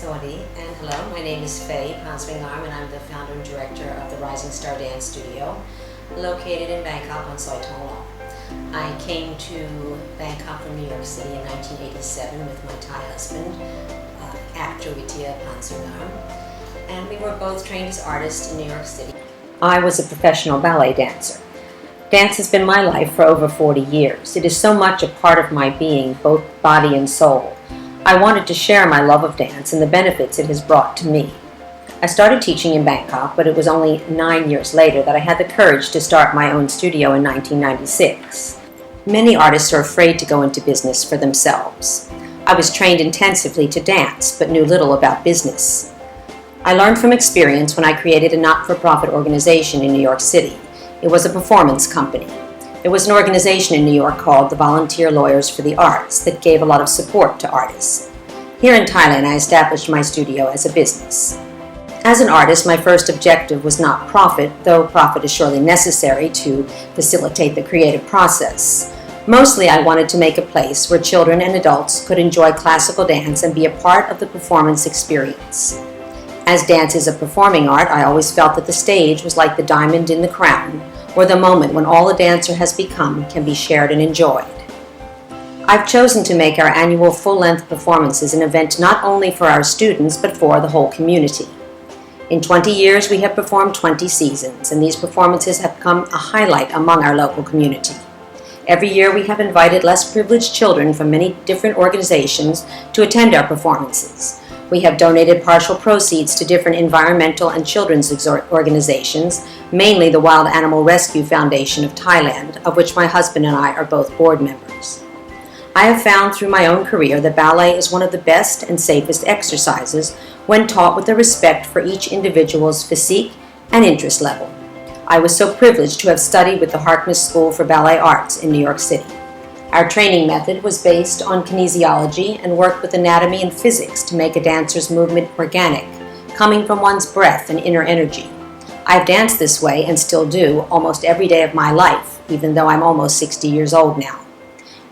Sawadee and hello, my name is Pansringarm and I'm the founder and director of the Rising Star Dance Studio located in Bangkok on Soi Thong Long. I came to Bangkok from New York City in 1987 with my Thai husband, actor Pansringarm, and we were both trained as artists in New York City. I was a professional ballet dancer. Dance has been my life for over 40 years. It is so much a part of my being, both body and soul. I wanted to share my love of dance and the benefits it has brought to me. I started teaching in Bangkok, but it was only 9 years later that I had the courage to start my own studio in 1996. Many artists are afraid to go into business for themselves. I was trained intensively to dance, but knew little about business. I learned from experience when I created a not-for-profit organization in New York City. It was a performance company. There was an organization in New York called the Volunteer Lawyers for the Arts that gave a lot of support to artists. Here in Thailand, I established my studio as a business. As an artist, my first objective was not profit, though profit is surely necessary to facilitate the creative process. Mostly, I wanted to make a place where children and adults could enjoy classical dance and be a part of the performance experience. As dance is a performing art, I always felt that the stage was like the diamond in the crown, or the moment when all a dancer has become can be shared and enjoyed. I've chosen to make our annual full-length performances an event not only for our students, but for the whole community. In 20 years, we have performed 20 seasons, and these performances have become a highlight among our local community. Every year, we have invited less privileged children from many different organizations to attend our performances. We have donated partial proceeds to different environmental and children's organizations, mainly the Wild Animal Rescue Foundation of Thailand, of which my husband and I are both board members. I have found through my own career that ballet is one of the best and safest exercises when taught with a respect for each individual's physique and interest level. I was so privileged to have studied with the Harkness School for Ballet Arts in New York City. Our training method was based on kinesiology and worked with anatomy and physics to make a dancer's movement organic, coming from one's breath and inner energy. I've danced this way and still do almost every day of my life, even though I'm almost 60 years old now.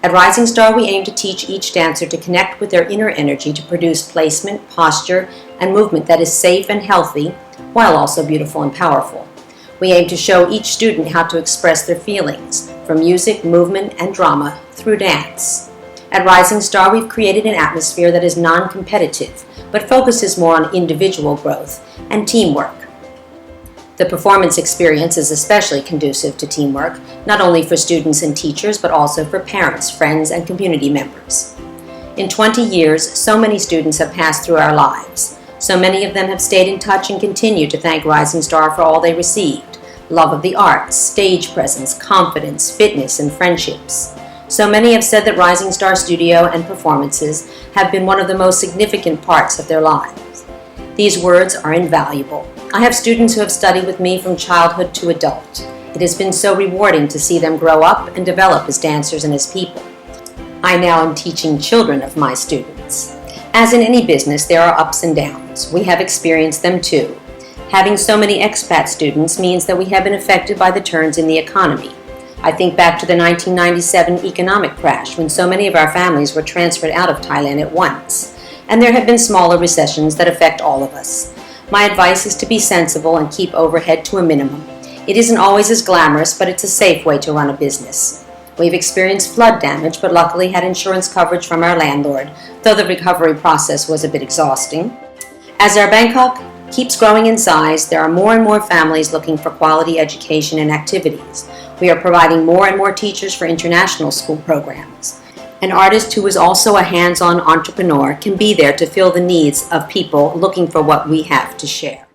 At Rising Star, we aim to teach each dancer to connect with their inner energy to produce placement, posture, and movement that is safe and healthy, while also beautiful and powerful. We aim to show each student how to express their feelings, from music, movement, and drama, through dance. At Rising Star, we've created an atmosphere that is non-competitive, but focuses more on individual growth and teamwork. The performance experience is especially conducive to teamwork, not only for students and teachers, but also for parents, friends, and community members. In 20 years, so many students have passed through our lives. So many of them have stayed in touch and continue to thank Rising Star for all they received: love of the arts, stage presence, confidence, fitness, and friendships. So many have said that Rising Star Studio and performances have been one of the most significant parts of their lives. These words are invaluable. I have students who have studied with me from childhood to adult. It has been so rewarding to see them grow up and develop as dancers and as people. I now am teaching children of my students. As in any business, there are ups and downs. We have experienced them too. Having so many expat students means that we have been affected by the turns in the economy. I think back to the 1997 economic crash when so many of our families were transferred out of Thailand at once, and there have been smaller recessions that affect all of us. My advice is to be sensible and keep overhead to a minimum. It isn't always as glamorous, but it's a safe way to run a business. We've experienced flood damage, but luckily had insurance coverage from our landlord, though the recovery process was a bit exhausting. As our Bangkok keeps growing in size, there are more and more families looking for quality education and activities. We are providing more and more teachers for international school programs. An artist who is also a hands-on entrepreneur can be there to fill the needs of people looking for what we have to share.